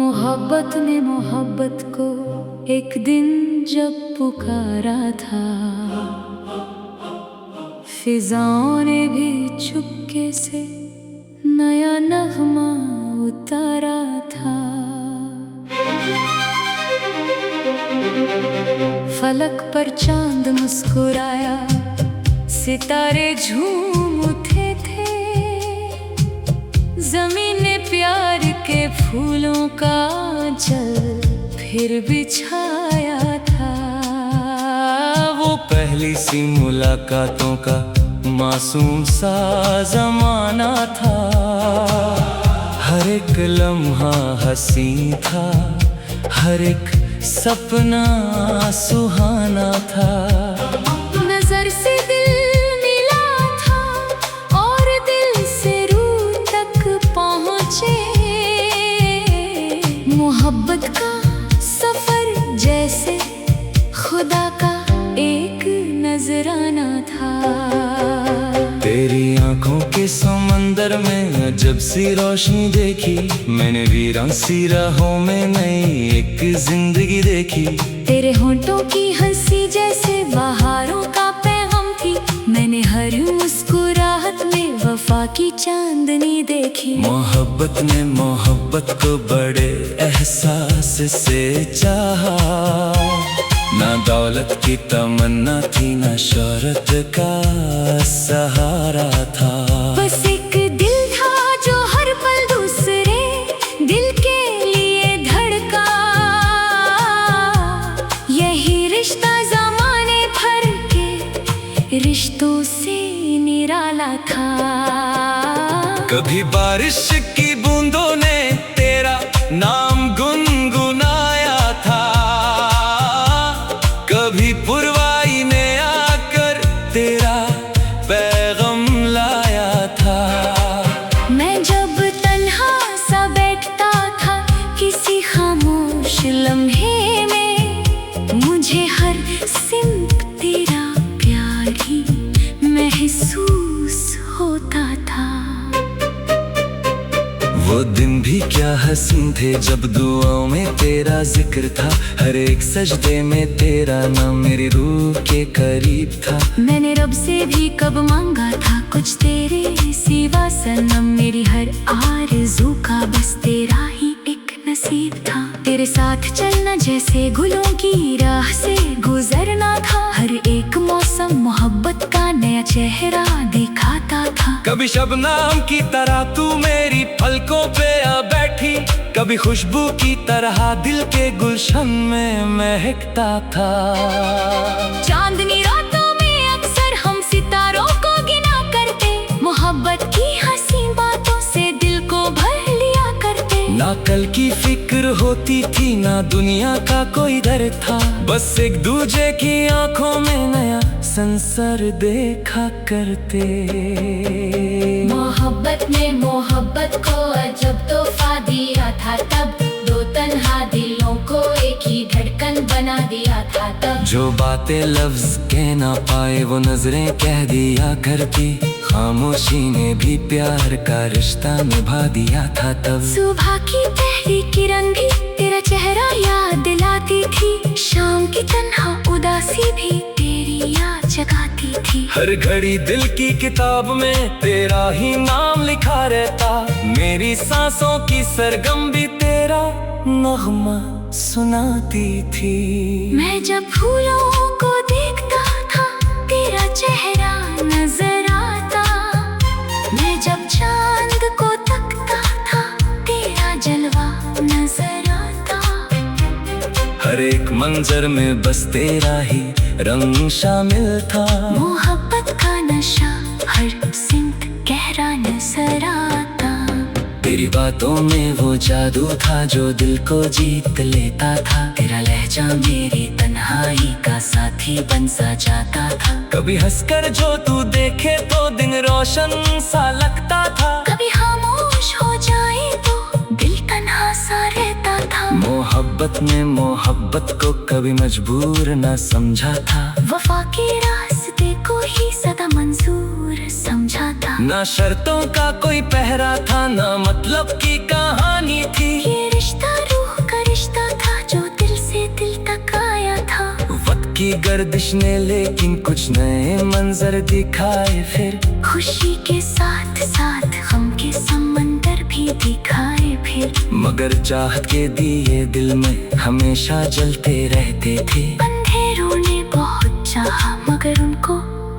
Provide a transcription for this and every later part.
मोहब्बत ने मोहब्बत को एक दिन जब पुकारा था, फिजाओं ने भी चुपके से नया नगमा उतारा था। फलक पर चांद मुस्कुराया, सितारे झूम उठे थे, ज़मीन ने प्यार के फूलों का जल फिर बिछाया था। वो पहली सी मुलाकातों का मासूम सा ज़माना था। हर एक लम्हा हंसी था, हर एक सपना सुहाना था। नजर से दिल मिला था और दिल से रूह तक पहुँचे। मोहब्बत का सफर जैसे खुदा का एक नजराना था। तेरी आंखों के समंदर में अजब सी रोशनी देखी, मैंने वीरान सी राहों में नई एक जिंदगी देखी। तेरे होंठों की हंसी जैसे बहारों का पैगाम थी, मैंने हर मुस्कुराहट में वफा की चांदनी देखी। मोहब्बत ने मोहब्बत को बड़े एहसास से चाहा, ना दौलत की तमन्ना थी, ना शोहरत का सहारा था। बस एक दिल था जो हर पल दूसरे दिल के लिए धड़का। यही रिश्ता ज़माने भर के रिश्तों से निराला था। कभी बारिश की बूंदों ने तेरा नाम गुनगुनाया था, कभी पुरवाई ने आकर तेरा पैगाम लाया था। मैं जब तन्हा सा बैठता था किसी खामोश लम्हे में, मुझे हर सिमत तेरा प्यार ही महसूस होता था। वो दिन भी क्या हसीन थे जब दुआओं में तेरा जिक्र था, हर एक सजदे में तेरा नाम मेरी रूह के करीब था। मैंने रब से भी कब मांगा था कुछ तेरे सिवा सनम, मेरी हर आरज़ू का बस तेरा ही एक नसीब था। तेरे साथ चलना जैसे गुलों की राह से गुजरना था, हर एक मौसम मोहब्बत का नया चेहरा दिखाता था। कभी शबनम की तरह तू मेरी पलकों पे आ बैठी, कभी खुशबू की तरह दिल के गुलशन में महकता था। चांदनी रातों में अक्सर हम सितारों को गिना करते, मोहब्बत की हंसी बातों से दिल को भर लिया करते। ना कल की फिक्र होती थी, ना दुनिया का कोई डर था, बस एक दूजे की आंखों में नया संसार देखा करते। मोहब्बत ने मोहब्बत को अजब तोहफा दिया था तब, दो तन्हा दिलों को एक ही धड़कन बना दिया था तब। जो बातें लफ्ज कह ना पाए वो नजरें कह दिया करती, खामोशी ने भी प्यार का रिश्ता निभा दिया था तब। सुबह की पहली किरण भी तेरा चेहरा याद दिलाती थी, शाम की तन्हा उदासी भी तेरी याद जगाती थी। हर घड़ी दिल की किताब में तेरा ही नाम लिखा रहता, मेरी सांसों की सरगम भी तेरा नगमा सुनाती थी। मैं जब फूलों को देखता था तेरा चेहरा नजर आता, मैं जब चांद को तकता था तेरा जलवा नजर आता। हर एक मंजर में बस तेरा ही रंग शामिल था। मोहब्बत का नशा हर सिमत गहरा नजर आता। तेरी बातों में वो जादू था जो दिल को जीत लेता था, तेरा लहजा मेरी तन्हाई का साथी बन सा जाता था। कभी हंसकर जो तू देखे तो दिन रोशन सा लगता था, कभी खामोश हो जाए तो दिल तन्हा सा रहता था। मोहब्बत ने मोहब्बत को कभी मजबूर न समझा था, वफा के रास्ते को ही सदा मंजूर समझा था। ना शर्तों का कोई पहरा था, ना मतलब की कहानी थी, ये रिश्ता रूह की गर्दिश ने लेकिन कुछ नए मंजर दिखाए फिर। खुशी के साथ साथ गम के समंदर भी दिखाए फिर। मगर चाहत के दिए दिल में हमेशा जलते रहते थे। अंधेरों ने बहुत चाहा मगर उनको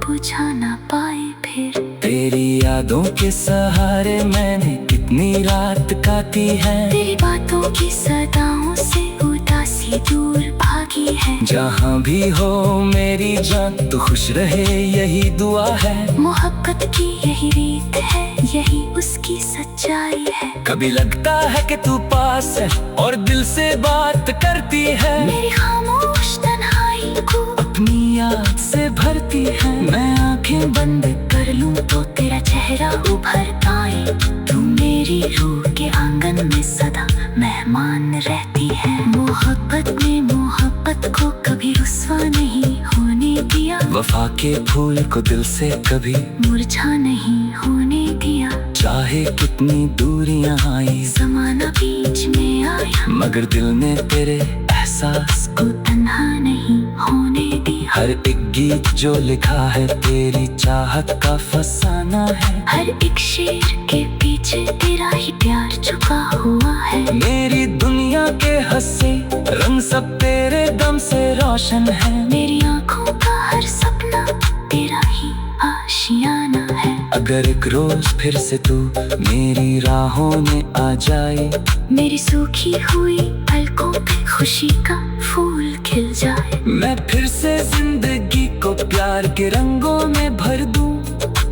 बुझा ना पाए फिर। तेरी यादों के सहारे मैंने कितनी रात काटी है। तेरी बातों की सदाओं से उदासी दूर भागी है। जहाँ भी हो मेरी जान तू खुश रहे यही दुआ है। मोहब्बत की यही रीत है, यही उसकी सच्चाई है। कभी लगता है कि तू पास है और दिल से बात करती है। मेरी खामोश तन्हाई को अपनी याद से भरती है। मैं आंखें बंद कर लूं तो तेरा चेहरा उभर आए। तू मेरी रूह के आंगन में सदा मेहमान रहती है। मोहब्बत ने मोहब्बत को कभी रुस्वा नहीं होने दिया। वफा के फूल को दिल से कभी मुरझा नहीं होने दिया। चाहे कितनी दूरियां आई, ज़माना बीच में आया, मगर दिल ने तेरे एहसास को तन्हा नहीं होने दिया। हर एक गीत जो लिखा है तेरी चाहत का फसाना है। हर एक शेर के पीछे तेरा ही प्यार छुपा हुआ है। मेरी दुनिया के हंसे रंग सब तेरे दम से रोशन है। मेरी आंखों का हर सपना तेरा ही आशियाना है। अगर एक रोज फिर से तू मेरी राहों में आ जाए, मेरी सूखी हुई पलकों पे खुशी का फूल खिल जाए। मैं फिर से जिंदगी को प्यार के रंगों में भर दूं।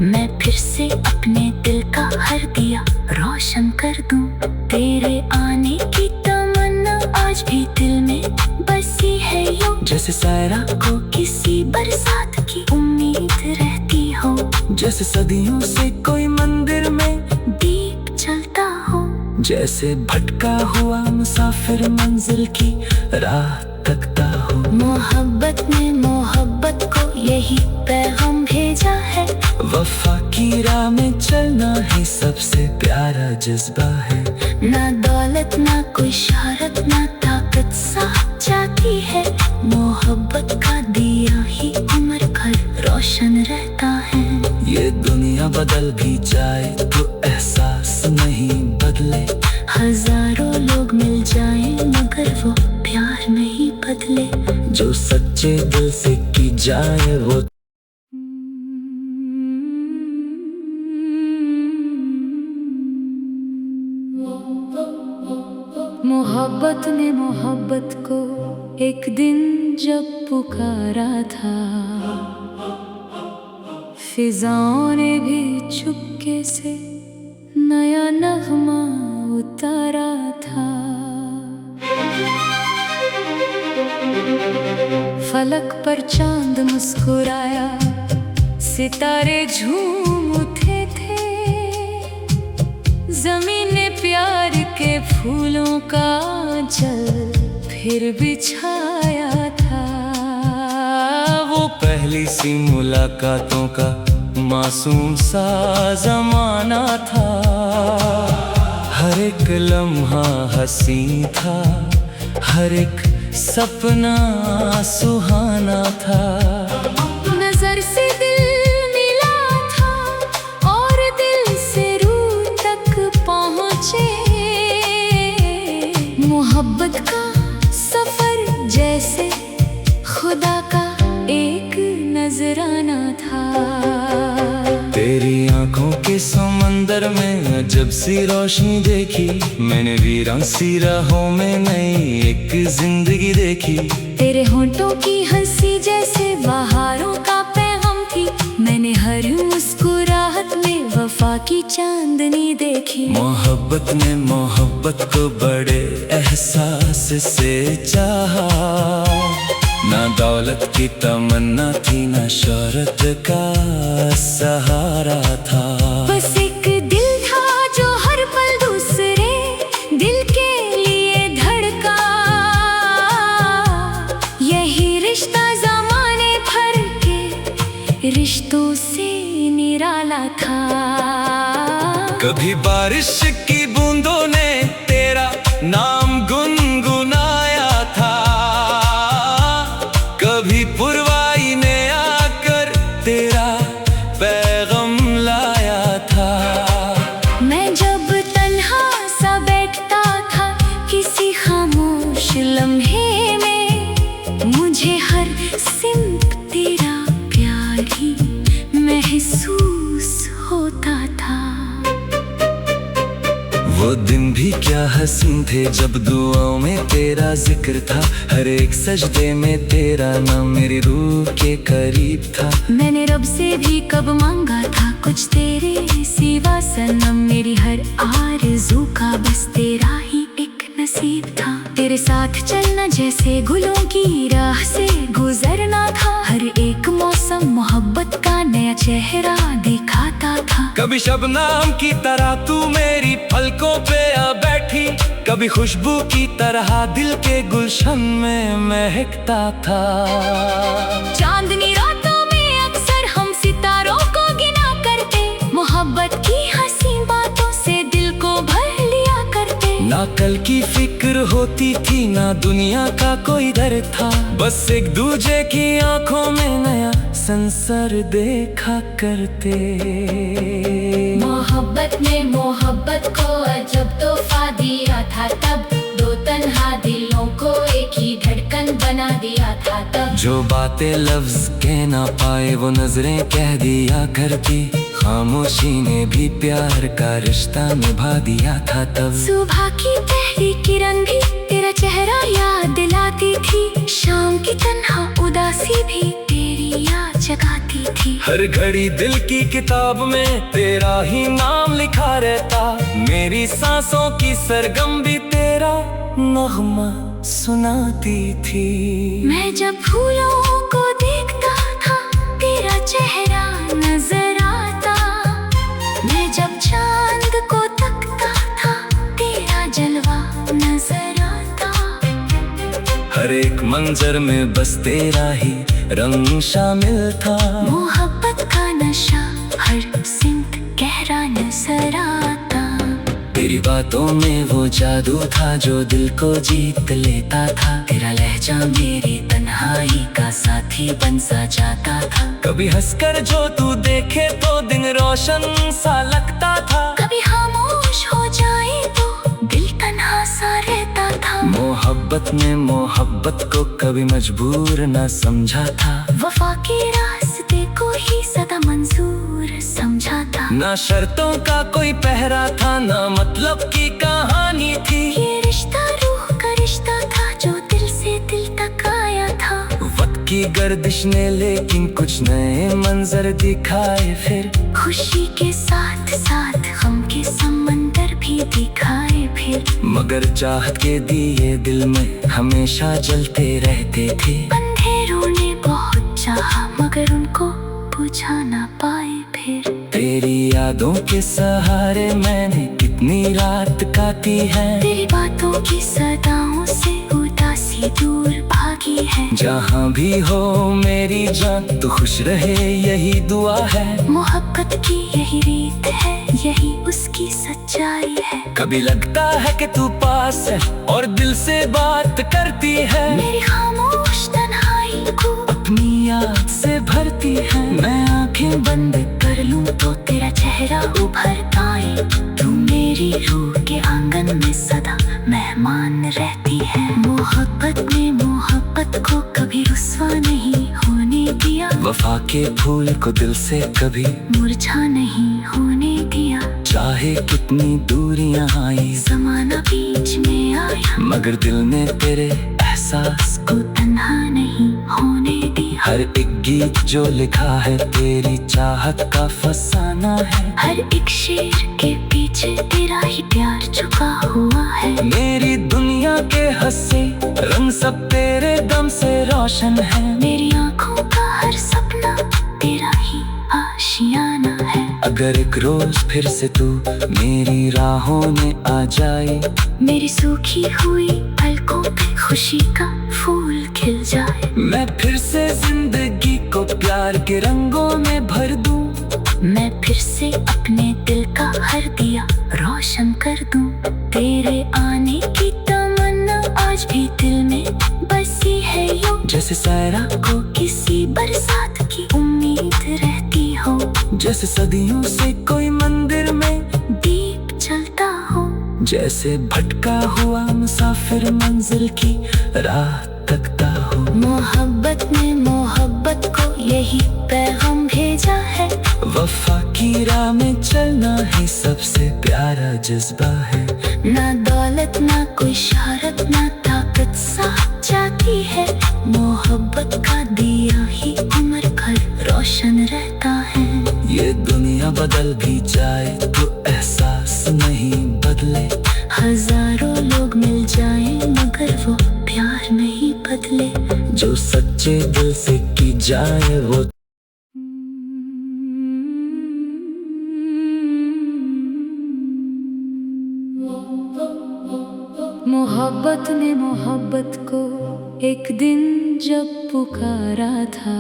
मैं फिर से अपने दिल का हर दिया रोशन कर दूं। तेरे आने की तमन्ना आज भी दिल में बसी है यूं। जैसे सायरा को किसी बरसात की उम्मीद रहती हो। जैसे सदियों से कोई मंदिर में दीप जलता हो। जैसे भटका हुआ मुसाफिर मंजिल की राह तकता हो। मोहब्बत ने मोहब्बत को यही पैगाम भेजा है। वफा की राह में चलना ही सबसे प्यारा जज्बा है। ना दौलत ना कोई शहरत ना ताकत साथ जाती है। मोहब्बत का दिया ही उम्र भर रोशन रहता है। ये दुनिया बदल भी जाए तो एहसास नहीं बदले। हजारों लोग मिल जाएं मगर वो प्यार नहीं बदले। जो सच्चे दिल से की जाए वो। मोहब्बत ने मोहब्बत को एक दिन जब पुकारा था, फिजाओं ने भी चुपके से नया नगमा उतारा था। फलक पर चांद मुस्कुराया, सितारे झूम उठे थे। जमीन ने प्यार के फूलों का जल फिर बिछाया था। वो पहली सी मुलाकातों का मासूम सा जमाना था। हर एक लम्हा हंसी था, हर एक सपना सुहाना था। नजर से दिल मिला था और दिल से रूह तक पहुँचे। मोहब्बत का सफर जैसे खुदा का एक नजराना था। तेरी आंखों के समंदर में अजब सी रोशनी देखी। मैंने वीरान सी राहों में नई एक जिंदगी देखी। तेरे होंठों की हंसी जैसे बहारों का पैगाम थी। मैंने हर मुस्कुराहट में वफा की चांदनी देखी। मोहब्बत ने मोहब्बत को बड़े एहसास से चाहा। ना दौलत की तमन्ना थी, ना शोहरत का सहारा था। बस एक दिल था जो हर पल दूसरे दिल के लिए धड़का। यही रिश्ता ज़माने भर के रिश्तों से निराला था। कभी बारिश की बूंदों ने तेरा नाम गुनगुनाया था। कभी वो दिन भी क्या हसीन थे जब दुआओं में तेरा जिक्र था, हर एक सजदे में तेरा नाम मेरी रूह के करीब था। मैंने रब से भी कब मांगा था कुछ तेरे सिवा सनम, मेरी हर आरज़ू का बस तेरा ही एक नसीब था। तेरे साथ चलना जैसे गुलों की राह से गुजरना था, हर एक मौसम मोहब्बत का नया चेहरा दिखाता था। कभी शबनम की तरह तू मेरी पलकों पे आ बैठी, कभी खुशबू की तरह दिल के गुलशन में महकता था। चांदनी रातों में अक्सर हम सितारों को गिना करते, मोहब्बत की हसीन बातों से दिल को भर लिया करते। ना कल की फिक्र होती थी ना दुनिया का कोई डर था, बस एक दूजे की आंखों में नया संसार देखा करते। मोहब्बत ने मोहब्बत को अजब तोहफा दिया था तब, दो तन्हा दिलों को एक ही धड़कन बना दिया था तब। जो बातें लफ्ज कह ना पाए वो नजरें कह दिया करती, खामोशी ने भी प्यार का रिश्ता निभा दिया था तब। सुबह की पहली किरण भी तेरा चेहरा याद दिलाती थी, शाम की तन्हा उदासी भी तेरी याद जगाती थी। हर घड़ी दिल की किताब में तेरा ही नाम लिखा रहता, मेरी सांसों की सरगम भी तेरा नगमा सुनाती थी। मैं जब फूलों को देखता था तेरा चेहरा नजर आता, मैं जब चांद को तकता था तेरा जलवा नजर आता। हर एक मंजर में बस तेरा ही रंग शामिल था, मोहब्बत का नशा हर सिमत गहरा नजर आता। तेरी बातों में वो जादू था जो दिल को जीत लेता था, तेरा लहजा मेरी तन्हाई का साथी बन सा जाता था। कभी हंसकर जो तू देखे तो दिन रोशन सा लगता था, कभी खामोश हो जाए तो दिल तन्हा सा रहता था। मोहब्बत ने मोहब्बत को कभी मजबूर न समझा था, वफा के रास्ते को ही सदा मंजूर समझा था। ना शर्तों का कोई पहरा था ना मतलब की कहानी थी, ये रिश्ता रूह का रिश्ता था जो दिल से दिल तक आया था। वक्त की गर्दिश ने लेकिन कुछ नए मंजर दिखाए फिर, खुशी के साथ साथ गम के समंदर भी दिखाए फिर। मगर चाहत के दिए दिल में हमेशा जलते रहते थे, अंधेरों ने बहुत चाहा मगर उनको बुझा ना पाए फिर। तेरी यादों के सहारे मैंने कितनी रात काटी है, तेरी बातों की सदाओं से उदासी दूर भागी है। जहाँ भी हो मेरी जान तू खुश रहे यही दुआ है, मोहब्बत की यही रीत है यही उसकी सच्चाई है। कभी लगता है कि तू पास है और दिल से बात करती है, मेरी खामोश तन्हाई को अपनी याद से भरती है। मैं आंखें बंद कर लूं तो तेरा चेहरा उभर आए, तू मेरी रूह के आंगन में सदा मेहमान रहती है। मोहब्बत ने मोहब्बत को कभी रुस्वा नहीं होने दिया, वफा के फूल को दिल से कभी मुरझा नहीं होने दिया। चाहे कितनी दूरियां आई ज़माना बीच में आया मगर दिल ने तेरे एहसास को तन्हा नहीं होने दिया। हर एक गीत जो लिखा है तेरी चाहत का फसाना है, हर एक शेर के पीछे तेरा ही प्यार छुपा हुआ है। मेरी दुनिया के हंसे रंग सब तेरे दम से रोशन है, मेरी आंखों का हर सपना तेरा ही आशियाना है। अगर एक रोज फिर से तू मेरी राहों में आ जाए, मेरी सूखी हुई पलकों पे खुशी का फूल खिल जाए। मैं फिर से जिंदगी को प्यार के रंगों में भर दूं, मैं फिर से अपने दिल का हर दिया रोशन कर दूं। तेरे आने की तमन्ना आज भी दिल में बसी है यूं, जैसे सायरा को किसी बरसात की उम्मीद रहती हो, जैसे सदियों से कोई मंदिर में दीप जलता हो, जैसे भटका हुआ मुसाफिर मंजिल की राह तकता हो। मोहब्बत ने मोहब्बत को यही पैगाम भेजा है, वफा की राह में चलना ही सबसे प्यारा जज्बा है। ना दौलत ना कोई शहरत ना ताकत साथ जाती है, मोहब्बत का दिया ही उम्र भर रोशन रहता है। ये दुनिया बदल भी जाए तो एहसास नहीं बदले, हजारों लोग मिल जाएं मगर वो प्यार नहीं बदले। जो सच्चे दिल से की जाए वो मोहब्बत ने मोहब्बत को एक दिन जब पुकारा था,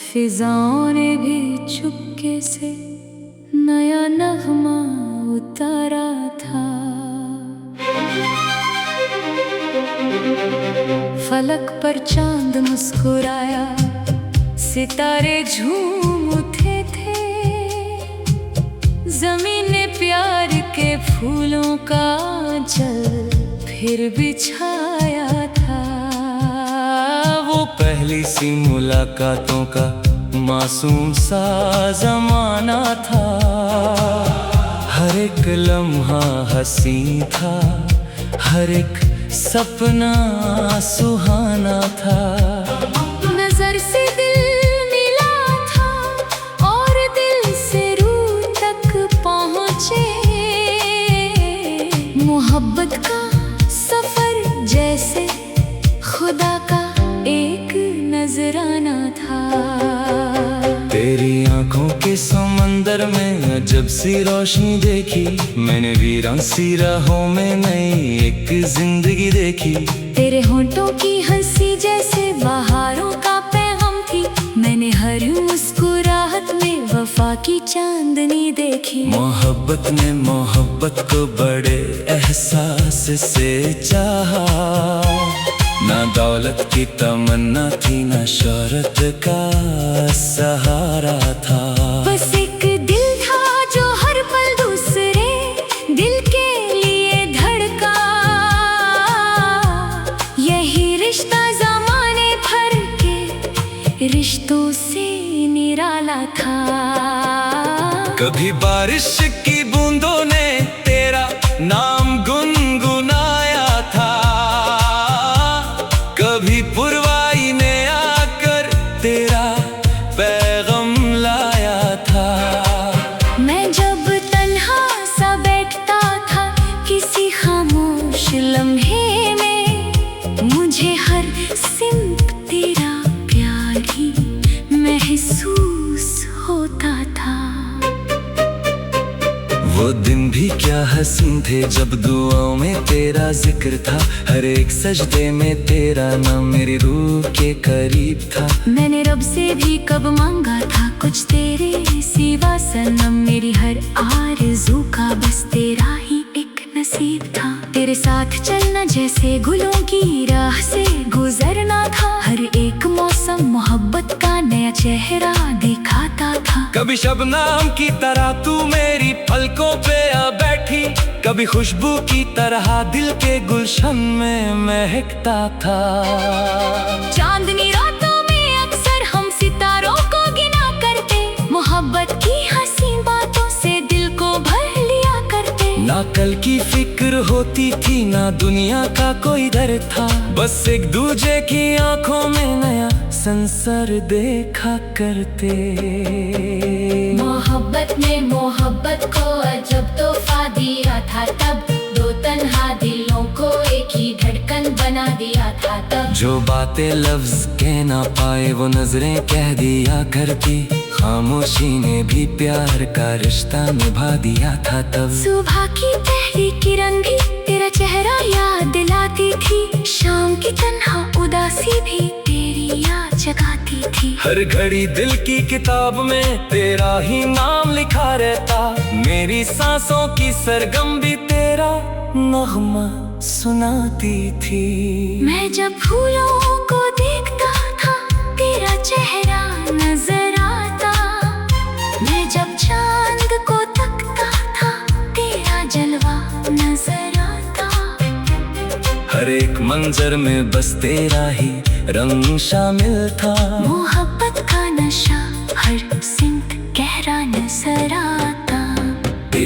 फिजाओं ने भी चुपके से नया नगमा उतारा था। फलक पर चांद मुस्कुराया, सितारे झूम उठे थे, जमीन ने प्यार के फूलों का जल फिर बिछाया था। वो पहली सी मुलाकातों का मासूम सा जमाना था, हर एक लम्हा हंसी था, हर एक सपना सुहाना था। नजर से दिल मिला था और दिल से रूह तक पहुँचे, मोहब्बत का सफर जैसे खुदा का एक नजराना था। तेरी आंखों के समंदर में अजब सी रोशनी देखी, मैंने वीरान सी राहों में नई एक जिंदगी देखी। तेरे होंठों की हंसी जैसे बहारों का पैगाम थी, मैंने हर मुस्कुराहट में वफा की चांदनी देखी। मोहब्बत ने मोहब्बत को बड़े एहसास से चाहा, ना दौलत की तमन्ना थी ना शोहरत का सहारा था। बस एक दिल था जो हर पल दूसरे दिल के लिए धड़का, यही रिश्ता ज़माने भर के रिश्तों से निराला था। कभी बारिश की बूंदों ने तेरा नाम गुनगुनाया था, कभी पुरवाई ने आकर तेरा पैगाम लाया था। मैं जब तन्हा सा बैठता था किसी खामोश लम्हे में, मुझे हर सिमत तेरा प्यार ही महसूस होता था। वो दिन भी क्या हसीन थे जब दुआओं में तेरा जिक्र था, हर एक सजदे में तेरा नाम मेरी रूह के करीब था। मैंने रब से भी कब मांगा था कुछ तेरे सिवा सनम, मेरी हर आरज़ू का बस तेरा ही एक नसीब था। तेरे साथ चलना जैसे गुलों की राह से गुजरना था, हर एक मौसम मोहब्बत का नया चेहरा दिखाता था। कभी शबनम की तरह तू मेरी पलकों पे आ बैठी, कभी खुशबू की तरह दिल के गुलशन में महकता था। चांदनी रातों में अक्सर हम सितारों को गिना करते, मोहब्बत की हंसी बातों से दिल को भर लिया करते। ना कल की फिक्र होती थी ना दुनिया का कोई डर था, बस एक दूजे की आंखों में नया संसार देखा करते। मोहब्बत ने मोहब्बत को अजब तोहफा दिया था तब, दो तन्हा दिलों को एक ही धड़कन बना दिया था तब। जो बातें लफ्ज कह ना पाए वो नजरें कह दिया करती, खामोशी ने भी प्यार का रिश्ता निभा दिया था तब। सुबह की पहली किरण भी तेरा चेहरा याद दिलाती थी, शाम की तन्हा उदासी भी तेरी याद जगाती थी। हर घड़ी दिल की किताब में तेरा ही नाम लिखा रहता, मेरी सांसों की सरगम भी तेरा नगमा सुनाती थी। मैं जब फूलों को देखता था तेरा चेहरा नजर आता, मैं जब चांद को तकता था तेरा जलवा नजर आता। हर एक मंजर में बस तेरा ही रंग शामिल था। मोहब्बत का नशा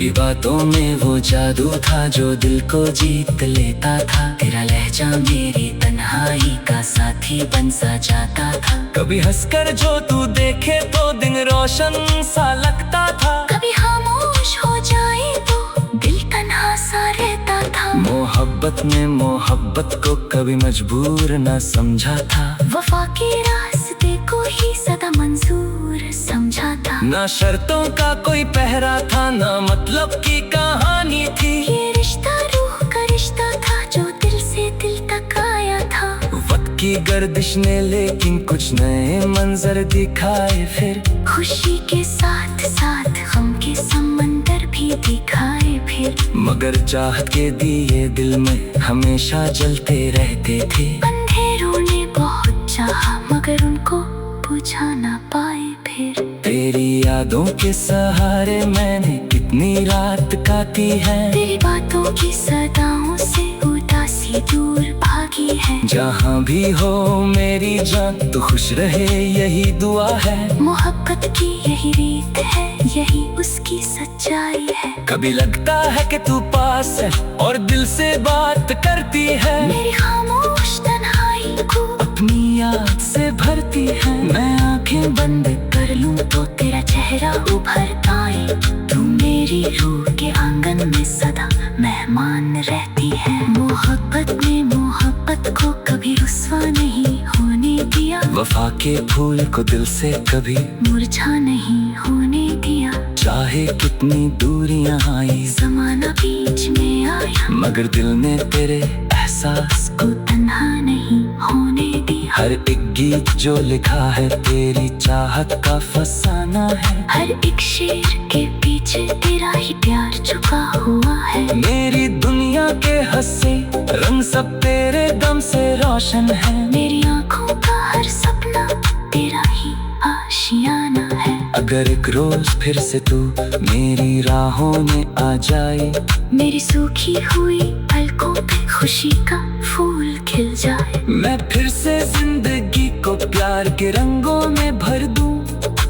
कभी बातों में वो जादू था जो दिल को जीत लेता था। तेरा लहजा मेरी तन्हाई का साथी बन सा जाता था। कभी हंसकर जो तू देखे तो दिन रोशन सा लगता था। कभी खामोश हो जाए तो दिल तन्हा सा रहता था। मोहब्बत में मोहब्बत को कभी मजबूर न समझा था। वफा के रास्ते को ही सदा मंजूर समझा था। ना शर्तों का कोई पहरा था, ना मतलब की कहानी थी। ये रिश्ता रूह का रिश्ता था जो दिल से दिल तक आया था। वक्त की गर्दिश ने लेकिन कुछ नए मंजर दिखाए फिर। खुशी के साथ साथ गम के समंदर भी दिखाए फिर। मगर चाहत के दिए दिल में हमेशा जलते रहते थे। अंधेरों ने बहुत चाहा मगर उनको बुझा ना पाए फिर। तेरी यादों के सहारे मैंने कितनी रात काटी है। तेरी बातों की सदाओं से उदासी दूर भागी है। जहाँ भी हो मेरी जान तू खुश रहे यही दुआ है। मोहब्बत की यही रीत है, यही उसकी सच्चाई है। कभी लगता है कि तू पास है और दिल से बात करती है। मेरी खामोश तन्हाई को अपनी याद से भरती है। मैं आंखें बंद कर लूं तो तेरा चेहरा उभर आए। तू मेरी रूह के आंगन में सदा मेहमान रहती है। मोहब्बत ने मोहब्बत को कभी रुस्वा नहीं होने दिया। वफा के फूल को दिल से कभी मुरझा नहीं होने दिया। चाहे कितनी दूरियां आई, ज़माना बीच में आया, मगर दिल ने तेरे एहसास को तन्हा नहीं होने दिया। हर एक गीत जो लिखा है तेरी चाहत का फसाना है। हर एक शेर के पीछे तेरा ही प्यार छुपा हुआ है। मेरी दुनिया के हंसे रंग सब तेरे दम से रोशन है। मेरी आँखों का हर सपना तेरा ही आशियाना है। अगर एक रोज फिर से तू मेरी राहों में आ जाए, मेरी सूखी हुई पलकों पे खुशी का फूल खिल जाए। मैं फिर से जिंदगी को प्यार के रंगों में भर दूं।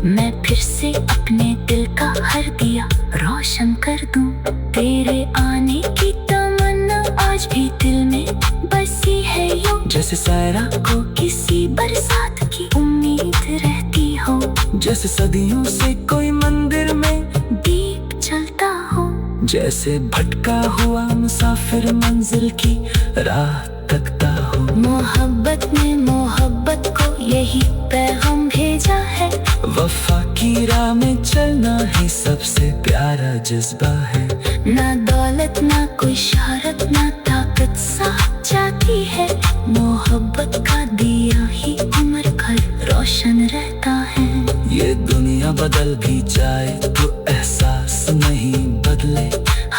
मैं फिर से अपने दिल का हर दिया रोशन कर दूं। तेरे आने की तमन्ना आज भी दिल में बसी है यूं। जैसे सायरा को किसी बरसात की उम्मीद रहती हो। जैसे सदियों से कोई मंदिर में दीप जलता हो। जैसे भटका हुआ मुसाफिर मंजिल की राह तकता हो। मोहब्बत ने मोहब्बत को यही पैगाम भेजा है। वफा की राह में चलना ही सबसे प्यारा जज्बा है। ना दौलत ना कोई शहरत ना ताकत साथ जाती है। मोहब्बत का दिया ही उम्र भर रोशन रहता है। ये दुनिया बदल भी जाए तो एहसास नहीं बदले।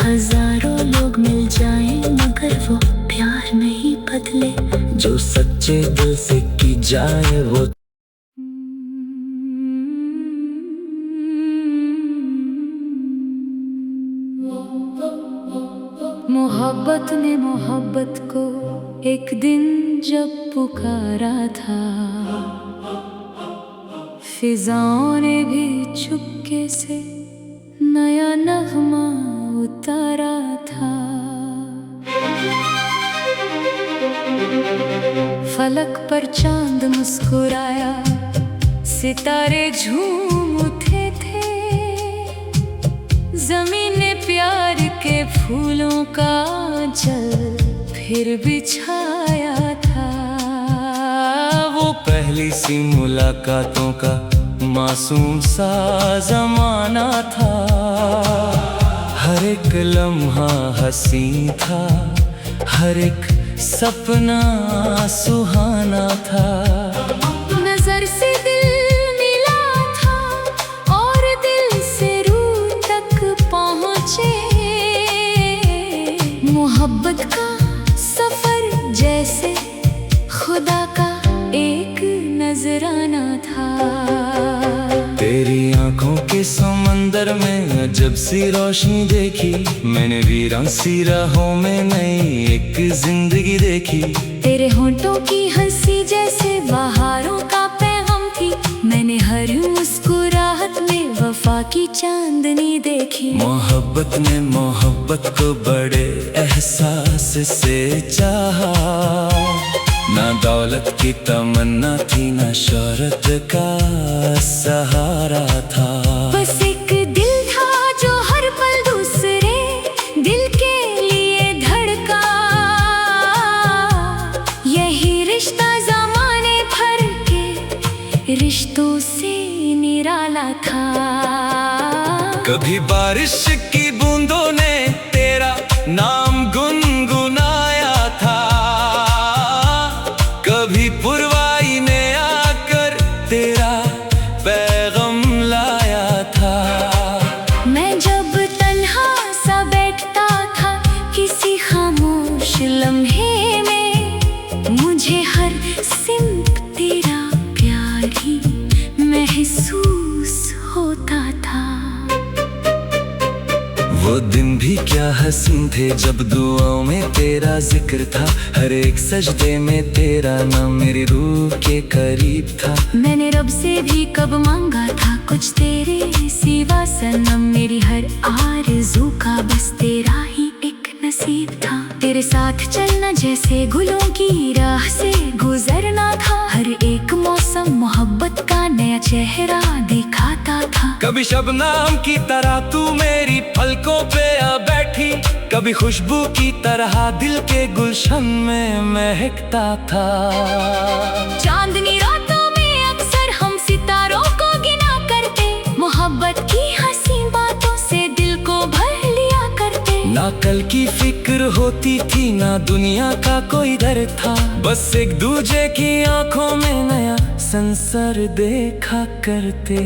हजारों लोग मिल जाएं मगर वो प्यार नहीं बदले। जो सच्चे दिल से की जाए वो। मोहब्बत ने मोहब्बत को एक दिन जब पुकारा था, फिजाओं ने भी चुपके से नया नगमा उतारा था। फलक पर चांद मुस्कुराया, सितारे झूम उठे थे। जमीन ने प्यार के फूलों का आंचल फिर बिछाया था। वो पहली सी मुलाकातों का मासूम सा जमाना था। हर एक लम्हा हंसी था, हर एक सपना सुहाना था। नजर से दिल मिला था और दिल से रूह तक पहुँचे। मोहब्बत का सफर जैसे खुदा का एक नजराना था। तेरी आंखों के समंदर में अजब सी रोशनी देखी। मैंने वीरान सी राहों में नई एक जिंदगी देखी। तेरे होंठों की हंसी जैसे बहारों का पैगाम थी। मैंने हर मुस्कुराहट में वफा सुबह की चांदनी देखी। मोहब्बत ने मोहब्बत को बड़े एहसास से चाहा, ना दौलत की तमन्ना थी ना शोहरत का सहारा था। बस एक दिल था जो हर पल दूसरे दिल के लिए धड़का, यही रिश्ता ज़माने भर के रिश्तों से निराला था। कभी बारिश की बूंदों ने तेरा नाम गुनगुनाया था, कभी पुरवाई ने आकर तेरा पैगाम लाया था। मैं जब तन्हा सा बैठता था किसी खामोश लम्हे में, मुझे हर सिमत तेरा प्यार ही महसूस होता था। वो दिन भी क्या हसीन थे जब दुआओं में तेरा जिक्र था, हर एक सजदे में तेरा नाम मेरी रूह के करीब था। मैंने रब से भी कब मांगा था कुछ तेरे सिवा सनम, मेरी हर आरज़ू का बस तेरा ही एक नसीब था। तेरे साथ चलना जैसे गुलों की राह से गुजरना था, हर एक मौसम मोहब्बत का नया चेहरा दिखाता था। कभी शबनम की तरह तू मेरी पलकों पे आ बैठी, कभी खुशबू की तरह दिल के गुलशन में महकता था। चांदनी रातों में अक्सर हम सितारों को गिना करते, मोहब्बत की हसीन बातों से दिल को भर लिया करते। ना कल की फिक्र होती थी ना दुनिया का कोई डर था, बस एक दूजे की आंखों में नया संसार देखा करते।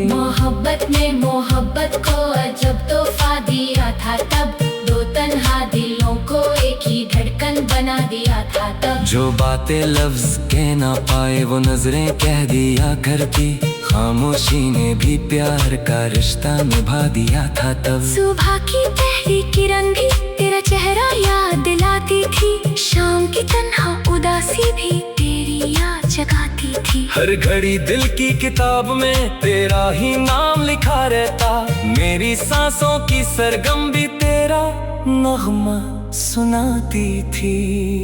मोहब्बत ने मोहब्बत को अजब तोहफा दिया था तब, दो तन्हा दिलों को एक ही धड़कन बना दिया था तब। जो बातें लफ्ज कह ना पाए वो नजरें कह दिया करती, खामोशी ने भी प्यार का रिश्ता निभा दिया था तब। सुबह की पहली किरण भी तेरा चेहरा याद दिलाती थी, शाम की तन्हा उदासी भी तेरी याद जगाती थी। हर घड़ी दिल की किताब में तेरा ही नाम लिखा रहता, मेरी सांसों की सरगम भी तेरा नगमा सुनाती थी।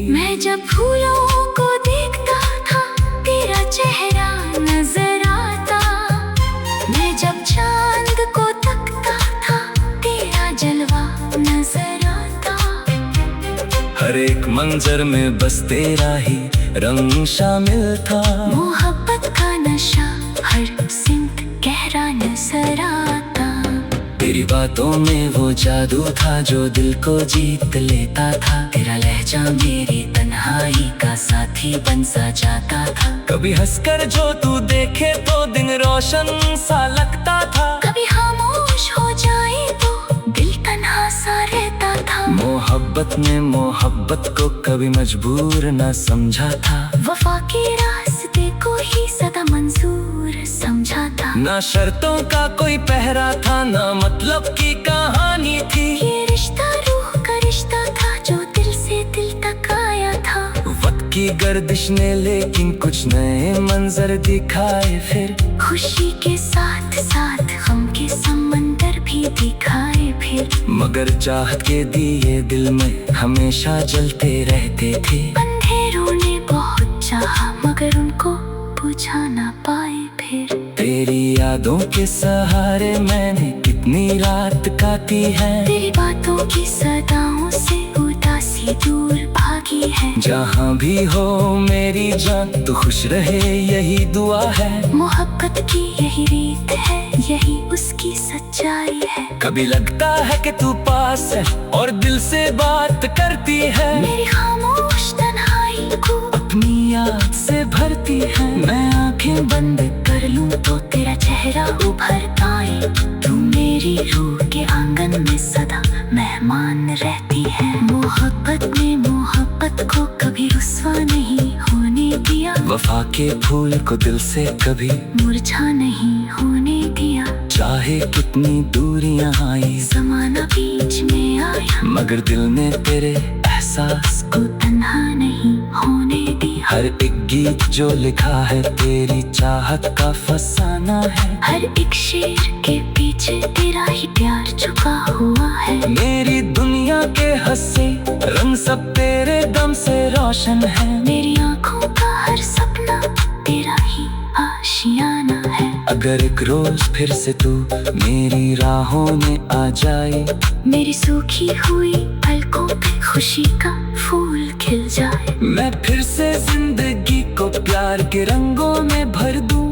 मैं जब फूलों को देखता था तेरा चेहरा नजर आता, मैं जब चांद को तकता था तेरा जलवा नजर आता। हर एक मंजर में बस तेरा ही रंग शामिल था, मोहब्बत का नशा हर सिमत गहरा नजर आता। तेरी बातों में वो जादू था जो दिल को जीत लेता था, तेरा लहजा मेरी तन्हाई का साथी बन सा जाता था। कभी हंसकर जो तू देखे तो दिन रोशन सा लगता था, कभी खामोश हो जाए तो दिल तन्हा सा रहता था। मोहब्बत ने मोहब्बत को कभी मजबूर न समझा था, वफा के रास्ते को ही सदा मंजूर समझा था। ना शर्तों का कोई पहरा था ना मतलब की कहानी थी, ये रिश्ता रूह का रिश्ता था जो दिल से दिल तक आया था। वक्त की गर्दिश ने लेकिन कुछ नए मंजर दिखाए फिर, खुशी के साथ साथ गम के समंदर भी दिखाए फिर। मगर चाहत के दिए दिल में हमेशा जलते रहते थे, अंधेरों ने बहुत चाहा मगर उनको बुझा ना पाए फिर। तेरी यादों के सहारे मैंने कितनी रात काटी है, तेरी बातों की सदाओं से उदासी दूर भागी है। जहाँ भी हो मेरी जान तू खुश रहे यही दुआ है, मोहब्बत की यही रीत है यही उसकी सच्चाई है। कभी लगता है कि तू पास है और दिल से बात करती है, मेरी खामोश तन्हाई को अपनी याद से भरती है। मैं आंखें बंद कर लूं तो तेरा चेहरा उभर आए, तू मेरी रूह के आंगन में सदा मेहमान रहती है। मोहब्बत ने मोहब्बत को कभी रुस्वा नहीं होने दिया, वफा के फूल को दिल से कभी मुरझा नहीं होने दिया। चाहे कितनी दूरियां आई ज़माना बीच में आया, मगर दिल ने तेरे एहसास को तन्हा नहीं होने दिया। हर एक गीत जो लिखा है तेरी चाहत का फसाना है। हर एक शेर के पीछे तेरा ही प्यार छुपा हुआ है। मेरी दुनिया के हंसे रंग सब तेरे दम से रोशन है। मेरी आँखों का हर सपना तेरा ही आशियाना है। अगर एक रोज फिर से तू मेरी राहों में आ जाए, मेरी सूखी हुई पलकों पे खुशी का फूल खिल जाए। मैं फिर से जिंदगी को प्यार के रंगों में भर दूं।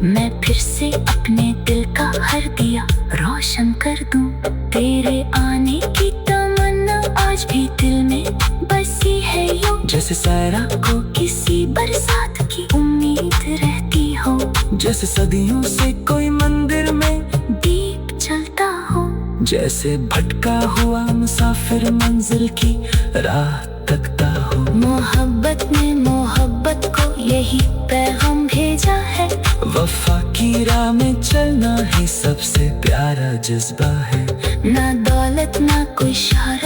मैं फिर से अपने दिल का हर दिया रोशन कर दूं। तेरे आने की तमन्ना आज भी दिल में बसी है यूं, जैसे सायरा को किसी बरसात की उम्मीद रहती हो। जैसे सदियों से कोई मंदिर में दीप जलता हो। जैसे भटका हुआ मुसाफिर मंजिल की राह तकता हो। मोहब्बत ने मोहब्बत को यही पैगाम भेजा है। वफा की राह में चलना ही सबसे प्यारा जज्बा है। ना दौलत ना कोई शहरत